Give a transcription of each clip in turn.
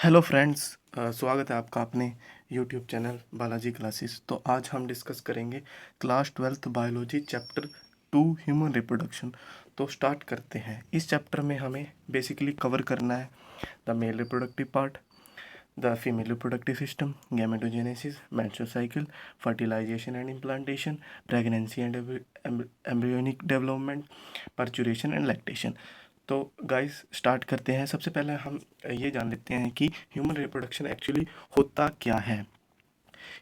Hello friends, स्वागत है आपका अपने यूट्यूब चैनल बालाजी क्लासेस। तो आज हम डिस्कस करेंगे class 12th biology chapter 2 human reproduction. तो स्टार्ट करते हैं। इस चैप्टर में हमें बेसिकली कवर करना है the male reproductive part, the female reproductive system, gametogenesis, menstrual cycle, fertilisation and implantation, pregnancy and embryonic development, parturition and lactation. तो guys start करते हैं। सबसे पहले हम ये जान लेते हैं कि ह्यूमन रिप्रोडक्शन एक्चुअली होता क्या है।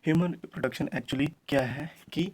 ह्यूमन रिप्रोडक्शन एक्चुअली क्या है कि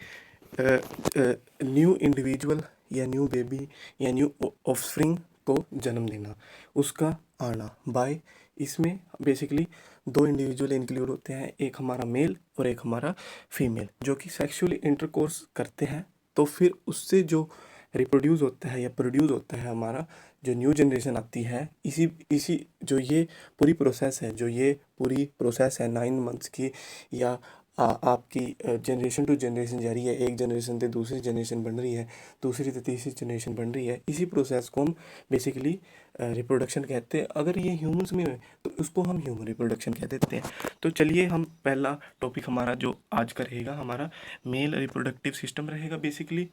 न्यू इंडिविजुअल या न्यू बेबी या न्यू ऑफस्प्रिंग को जन्म देना, उसका आना बाय, इसमें बेसिकली दो इंडिविजुअल इंक्लूड होते हैं, एक हमारा मेल और एक हमारा फीमेल, जो कि सेक्सुअली इंटरकोर्स करते हैं। तो फिर उससे जो रिप्रोड्यूस होता है या प्रोड्यूस होता है हमारा जो न्यू जनरेशन आती है, इसी इसी जो ये पूरी प्रोसेस है, जो ये पूरी प्रोसेस है 9 मंथ्स की, या आपकी जनरेशन टू जनरेशन जा रही है, एक जनरेशन से दूसरी जनरेशन बन रही है, दूसरी से तीसरी जनरेशन बन रही है, इसी प्रोसेस को हम बेसिकली रिप्रोडक्शन कहते हैं। अगर ये ह्यूमंस में है तो उसको हम ह्यूमन रिप्रोडक्शन कह देते हैं। तो चलिए, हम पहला टॉपिक हमारा जो आज का रहेगा, हमारा मेल रिप्रोडक्टिव सिस्टम रहेगा बेसिकली।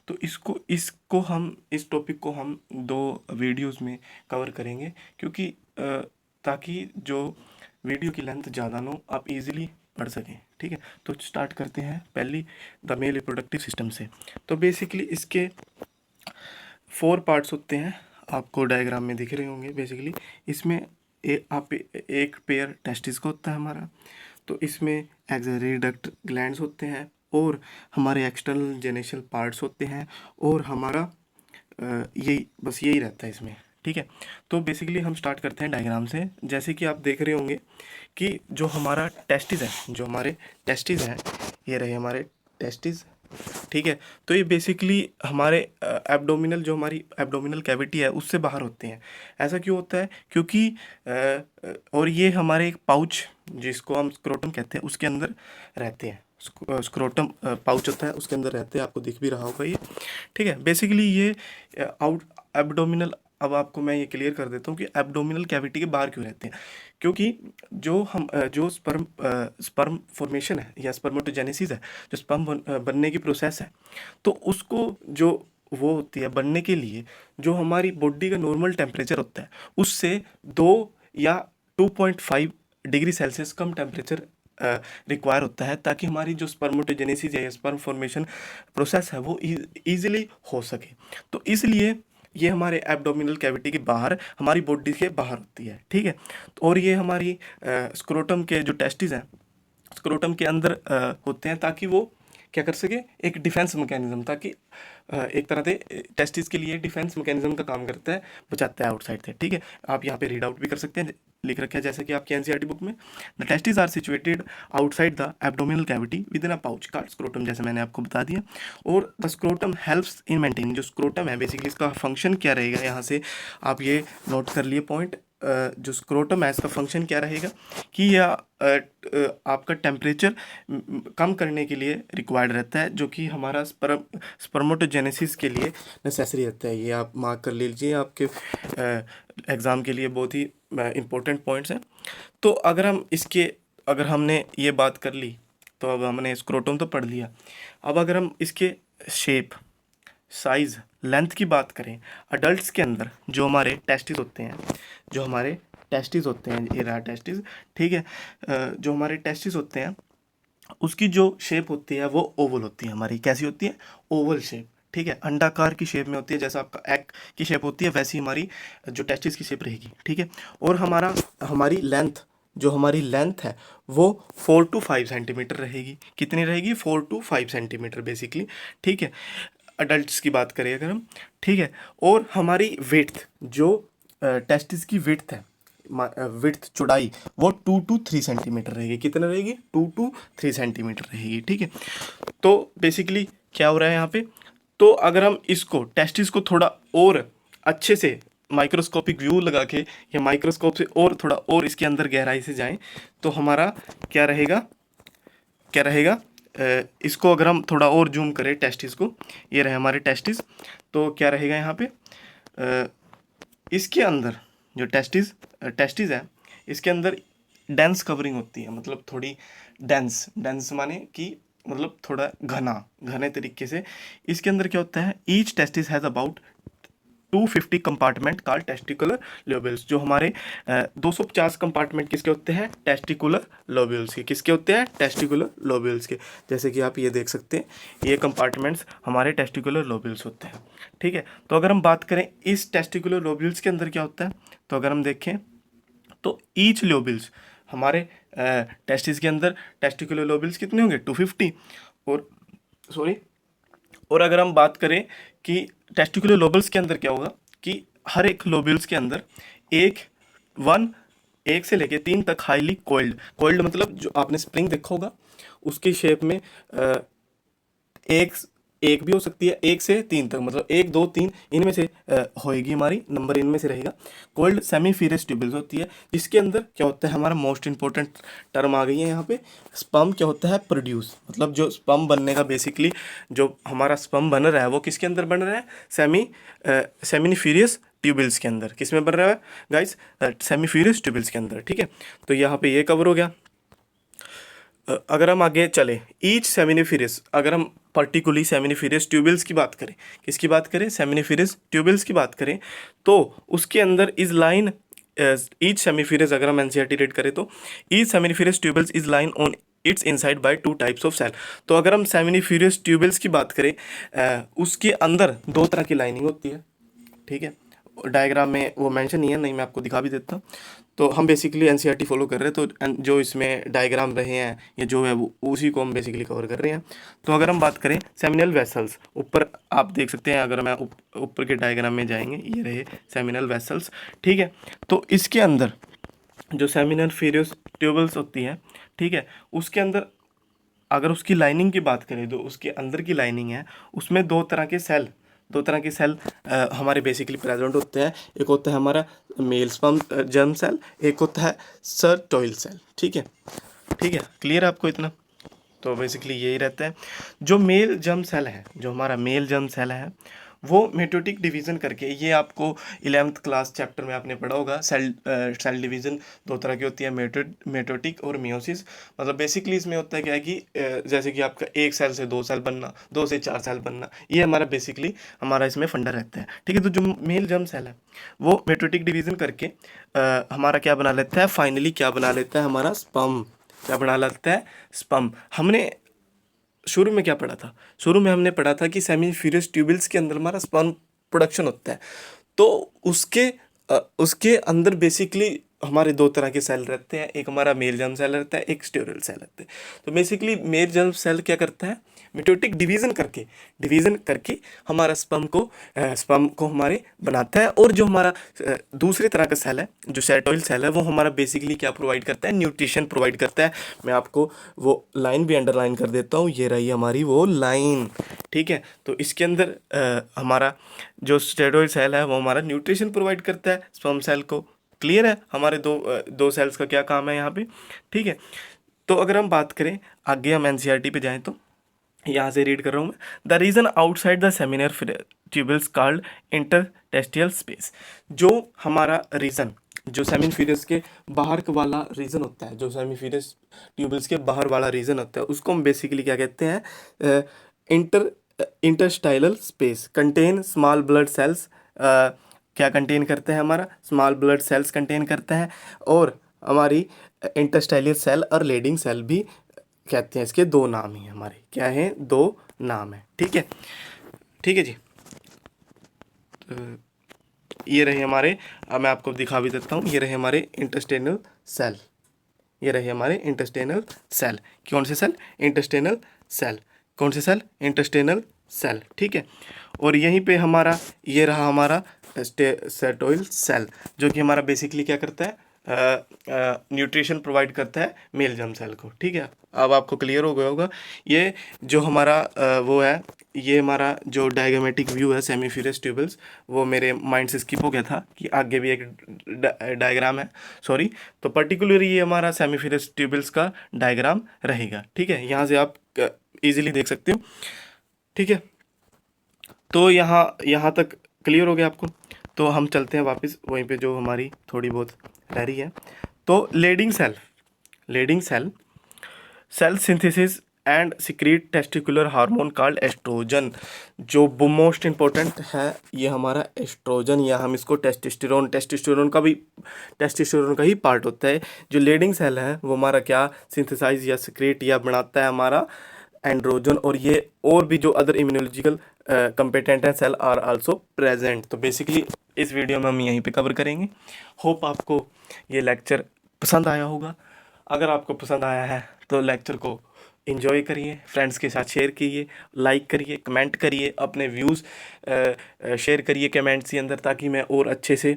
तो इसको इसको हम इस टॉपिक को हम 2 वीडियोस में कवर करेंगे, क्योंकि ताकि जो वीडियो की लेंथ ज़्यादा ना हो, आप इजीली पढ़ सकें। ठीक है, तो स्टार्ट करते हैं पहली द मेल रिप्रोडक्टिव सिस्टम से। तो बेसिकली इसके 4 पार्ट्स होते हैं, आपको डायग्राम में दिख रहे होंगे। बेसिकली इसमें एक पेयर टेस्टिस का होता है हमारा, तो इसमें एक्सरी डक्ट ग्लैंड्स होते हैं, और हमारे एक्सटर्नल जेनिटल पार्ट्स होते हैं, और हमारा यही बस यही रहता है इसमें। ठीक है, तो बेसिकली हम स्टार्ट करते हैं डायग्राम से। जैसे कि आप देख रहे होंगे कि जो हमारा टेस्टिस है, जो हमारे टेस्टिस हैं, ये रहे हमारे टेस्टिस। ठीक है, तो ये बेसिकली हमारे एब्डोमिनल, जो हमारी एब्डोमिनल कैविटी है, उससे बाहर होते हैं। ऐसा क्यों होता है? क्योंकि और ये हमारे एक पाउच, जिसको हम स्क्रोटम कहते हैं, उसके अंदर रहते हैं। स्क्रोटम पाउच होता है, उसके अंदर रहते हैं, आपको दिख भी रहा होगा ये। ठीक है, बेसिकली ये आउट एब्डोमिनल, अब आपको मैं ये क्लियर कर देता हूँ कि एब्डोमिनल कैविटी के बाहर क्यों रहते हैं। क्योंकि जो स्पर्म फॉर्मेशन है या स्पर्मेटोजेनेसिस है, जो स्पर्म बनने की प्रोसेस है, तो उसको जो वो होती है बनने के लिए, जो हमारी बॉडी का नॉर्मल टेम्परेचर होता है, उससे 2 या 2.5 डिग्री सेल्सियस कम टेम्परेचर रिक्वायर होता है, ताकि हमारी जो स्पर्मेटोजेनेसिस या स्पर्म फॉर्मेशन प्रोसेस है वो ईजिली हो सके। तो इसलिए ये हमारे एब्डोमिनल कैविटी के बाहर, हमारी बॉडी के बाहर होती है। ठीक है, और ये हमारी स्क्रोटम के जो टेस्टिस हैं, स्क्रोटम के अंदर होते हैं, ताकि वो क्या कर सके, एक डिफेंस मैकेनिज्म, ताकि एक तरह से टेस्टिस के लिए डिफेंस मैकेनिज्म का काम करता है, बचाता है आउटसाइड से। ठीक है, आप यहाँ पे रीड आउट भी कर सकते हैं, लिख रखा है जैसे कि आपकी एनसीईआरटी बुक में, the testes are situated outside the abdominal cavity within a pouch called scrotum, जैसे मैंने आपको बता दिया। और the scrotum helps in maintaining, जो स्क्रोटम है बेसिकली इसका फंक्शन क्या रहेगा, यहाँ से आप ये नोट कर लिए पॉइंट। जो स्क्रोटम है इसका फंक्शन क्या रहेगा कि यह आपका टेम्परेचर कम करने के लिए रिक्वायर्ड रहता है, जो कि हमारा स्पर्मेटोजेनेसिस के लिए नेसेसरी रहता है। ये आप मार्क कर लीजिए, आपके एग्ज़ाम के लिए बहुत ही इम्पोर्टेंट पॉइंट्स हैं। तो अगर हमने ये बात कर ली, तो अब हमने स्क्रोटम तो पढ़ लिया। अब अगर हम इसके शेप, साइज़, लेंथ की बात करें, अडल्ट्स के अंदर जो हमारे टेस्टिस होते हैं, जो हमारे टेस्टिस होते हैं, ये रहा टेस्टिस। ठीक है, जो हमारे टेस्टिस होते हैं, उसकी जो शेप होती है वो ओवल होती है। हमारी कैसी होती है? Oval shape. ठीक है, अंडाकार की शेप में होती है, जैसा आपका एग की शेप होती है, वैसी हमारी जो टेस्टिस की शेप रहेगी। ठीक है, और हमारी लेंथ, जो हमारी लेंथ है वो 4 to 5 सेंटीमीटर रहेगी। कितनी रहेगी? 4 to 5 सेंटीमीटर बेसिकली। ठीक है, अडल्ट्स की बात करें अगर हम। ठीक है, और हमारी विड्थ, जो टेस्टिस की विड्थ है, विड्थ चौड़ाई, वो 2 to 3 सेंटीमीटर रहेगी। कितना रहेगी? 2 to 3 सेंटीमीटर रहेगी। ठीक है, तो बेसिकली क्या हो रहा है यहाँ पे? तो अगर हम इसको टेस्टिस को थोड़ा और अच्छे से माइक्रोस्कोपिक व्यू लगा के, या माइक्रोस्कोप से और थोड़ा और इसके अंदर गहराई से जाएं, तो हमारा क्या रहेगा, इसको अगर हम थोड़ा और जूम करें टेस्टिस को, ये रहे हमारे टेस्टिस, तो क्या रहेगा यहाँ पे, इसके अंदर जो टेस्टिस है, इसके अंदर डेंस कवरिंग होती है, मतलब थोड़ी डेंस, डेंस माने कि मतलब थोड़ा घने तरीके से। इसके अंदर क्या होता है, each testis has about 250 compartment called testicular lobules. जो हमारे 250 कंपार्टमेंट किसके होते हैं, टेस्टिकुलर लोब्यूल्स के। किसके होते हैं, टेस्टिकुलर लोब्यूल्स के। जैसे कि आप ये देख सकते हैं, ये कंपार्टमेंट्स हमारे टेस्टिकुलर लोब्यूल्स होते हैं। ठीक है, तो अगर हम बात करें इस टेस्टिकुलर लोब्यूल्स के अंदर क्या होता है, तो अगर हम देखें तो ईच लोब्यूल्स हमारे टेस्टिस के अंदर टेस्टिकुलर लोब्यूल्स कितने होंगे, 250। और सॉरी, और अगर हम बात करें कि टेस्टिकुलर लोब्यूल्स के अंदर क्या होगा, कि हर एक लोब्यूल्स के अंदर एक वन एक से लेके 3 तक हाईली कोइल्ड मतलब जो आपने स्प्रिंग देखा होगा उसकी शेप में एक एक भी हो सकती है, 1 से 3 तक, मतलब 1 2 3 इनमें से होएगी, हमारी नंबर इनमें से रहेगा। कोल्ड सेमीफिरस ट्यूबल्स होती है, जिसके अंदर क्या होता है, हमारा मोस्ट इंपॉर्टेंट टर्म आ गई है यहाँ पे, स्पर्म क्या होता है, प्रोड्यूस। मतलब जो स्पर्म बनने का बेसिकली जो हमारा स्पर्म बन रहा है वो किसके अंदर बन रहा है, सेमिनिफिरियस ट्यूबल्स के अंदर। किस में बन रहा है गाइस, सेमीफिरस ट्यूबल्स के अंदर। ठीक है, तो यहाँ पे ये कवर हो गया। अगर हम आगे चले, ईच सेमिनिफिरस, अगर हम पर्टिकुलरली सेमिनिफिरस ट्यूबल्स की बात करें, किसकी बात करें, सेमिनिफिरस ट्यूबल्स की बात करें, तो उसके अंदर इज लाइन ईच सेमिनिफिरस, अगर हम एनसीईआरटी रीड करें तो each seminiferous tubules is line on its inside by 2 types of cell. तो अगर हम सेमिनिफिरस ट्यूबल्स की बात करें, उसके अंदर 2 तरह की लाइनिंग होती है। ठीक है, डायग्राम में वो मेंशन नहीं है, नहीं मैं आपको दिखा भी देता हूँ। तो हम बेसिकली एनसीईआरटी फॉलो कर रहे हैं, तो जो इसमें डायग्राम रहे हैं ये जो है वो उसी को हम बेसिकली कवर कर रहे हैं। तो अगर हम बात करें सेमिनल वेसल्स, ऊपर आप देख सकते हैं, अगर मैं ऊपर के डायग्राम में जाएंगे, ये रहे सेमिनल वेसल्स। ठीक है, तो इसके अंदर जो सेमिनल फिरस ट्यूबल्स होती है, ठीक है, उसके अंदर अगर उसकी लाइनिंग की बात करें, तो उसके अंदर की लाइनिंग है उसमें 2 तरह के सेल हमारे बेसिकली प्रेजेंट होते हैं। एक होता है हमारा मेल स्पर्म जर्म सेल, एक होता है सर्टोइल सेल। ठीक है, ठीक है, क्लियर है आपको इतना। तो बेसिकली यही रहता है। जो मेल जर्म सेल है, जो हमारा मेल जर्म सेल है, वो मेटोटिक डिवीज़न करके, ये आपको 11th क्लास चैप्टर में आपने पढ़ा होगा, सेल डिवीज़न 2 तरह की होती है, मेटोटिक और मियोसिस। मतलब बेसिकली इसमें होता है क्या है कि जैसे कि आपका 1 सेल से 2 सेल बनना, 2 से 4 सेल बनना, ये हमारा बेसिकली हमारा इसमें फंडा रहता है। ठीक है, तो जो मेल जर्म सेल है वो मेटोटिक डिवीज़न करके हमारा क्या बना लेता है, फाइनली क्या बना लेता है, हमारा स्पर्म। क्या बना लेता है, स्पर्म। हमने शुरू में क्या पढ़ा था, शुरू में हमने पढ़ा था कि सेमीफिरस ट्यूबल्स के अंदर हमारा स्पर्म प्रोडक्शन होता है। तो उसके अंदर बेसिकली हमारे 2 तरह के सेल रहते हैं, एक हमारा मेल जर्म सेल रहता है, एक स्टेरल सेल रहता है। तो बेसिकली मेल जर्म सेल क्या करता है, मिटोटिक डिवीज़न करके हमारा स्पर्म को हमारे बनाता है। और जो हमारा दूसरे तरह का सेल है, जो सेटोइल सेल है, वो हमारा बेसिकली क्या प्रोवाइड करता है, न्यूट्रिशन प्रोवाइड करता है। मैं आपको वो लाइन भी अंडरलाइन कर देता हूँ, ये रही हमारी वो लाइन। ठीक है, तो इसके अंदर हमारा जो स्टेरॉइड सेल है वो हमारा न्यूट्रिशन प्रोवाइड करता है स्पर्म सेल को। क्लियर है, हमारे दो सेल्स का क्या काम है यहाँ पे। ठीक है, तो अगर हम बात करें आगे, हम एनसीईआरटी पे जाएं, तो यहाँ से रीड कर रहा हूँ मैं, the region outside the seminiferous tubules called interstitial space. जो हमारा रीजन, जो सेमिनफिरस के बाहर का वाला रीजन होता है, जो सेमिनफिरस ट्यूबल्स के बाहर वाला रीजन होता है, उसको हम बेसिकली क्या कहते हैं, interstitial space contain small blood cells. क्या कंटेन करते हैं, हमारा स्मॉल ब्लड सेल्स कंटेन करता है। और हमारी इंटरस्टाइलर सेल और लीडिंग सेल भी कहते हैं, इसके 2 नाम ही हमारे क्या हैं, 2 नाम है। ठीक है, ठीक है जी। ये रहे हमारे, अब मैं आपको दिखा भी देता हूँ, ये रहे हमारे इंटेस्टिनल सेल, ये रहे हमारे इंटेस्टिनल सेल। कौन से सेल, इंटेस्टिनल सेल। कौन से सेल, इंटेस्टिनल सेल। ठीक है, और यहीं पे हमारा ये रहा हमारा सेटोइल सेल, जो कि हमारा बेसिकली क्या करता है, न्यूट्रिशन प्रोवाइड करता है मेल जर्म सेल को। ठीक है, अब आपको क्लियर हो गया होगा। ये जो हमारा वो है, ये हमारा जो डायग्रामेटिक व्यू है सेमीफिरस ट्यूबल्स, वो मेरे माइंड से स्किप हो गया था कि आगे भी एक डायग्राम है, सॉरी। तो पर्टिकुलरली ये हमारा सेमीफिरस ट्यूबल्स का डायग्राम रहेगा। ठीक है, यहाँ से आप इजीली देख सकते हो। ठीक है, तो यहाँ तक क्लियर हो गया आपको। तो हम चलते हैं वापस वहीं पे जो हमारी थोड़ी बहुत रह रही है। तो Leydig cell synthesis and secrete testicular hormone called oestrogen. जो मोस्ट इम्पोर्टेंट है ये हमारा एस्ट्रोजन, या हम इसको टेस्टोस्टेरोन का ही पार्ट होता है। जो लेडिंग सेल है वो हमारा क्या सिंथेसाइज या सिक्रीट या बनाता है हमारा एंड्रोजन, और ये और भी जो अदर इम्यूनोलॉजिकल कंपेटेंट है सेल आर आल्सो प्रेजेंट। तो बेसिकली इस वीडियो में हम यहीं पे कवर करेंगे। होप आपको ये लेक्चर पसंद आया होगा। अगर आपको पसंद आया है तो लेक्चर को इन्जॉय करिए, फ्रेंड्स के साथ शेयर कीजिए, लाइक करिए, कमेंट करिए, अपने व्यूज़ शेयर करिए कमेंट्स के अंदर, ताकि मैं और अच्छे से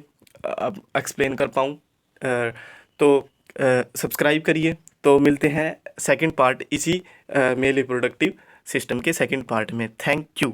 एक्सप्लेन कर पाऊँ। तो सब्सक्राइब करिए। तो मिलते हैं सेकंड पार्ट इसी मेल रिप्रोडक्टिव सिस्टम के सेकंड पार्ट में। Thank you.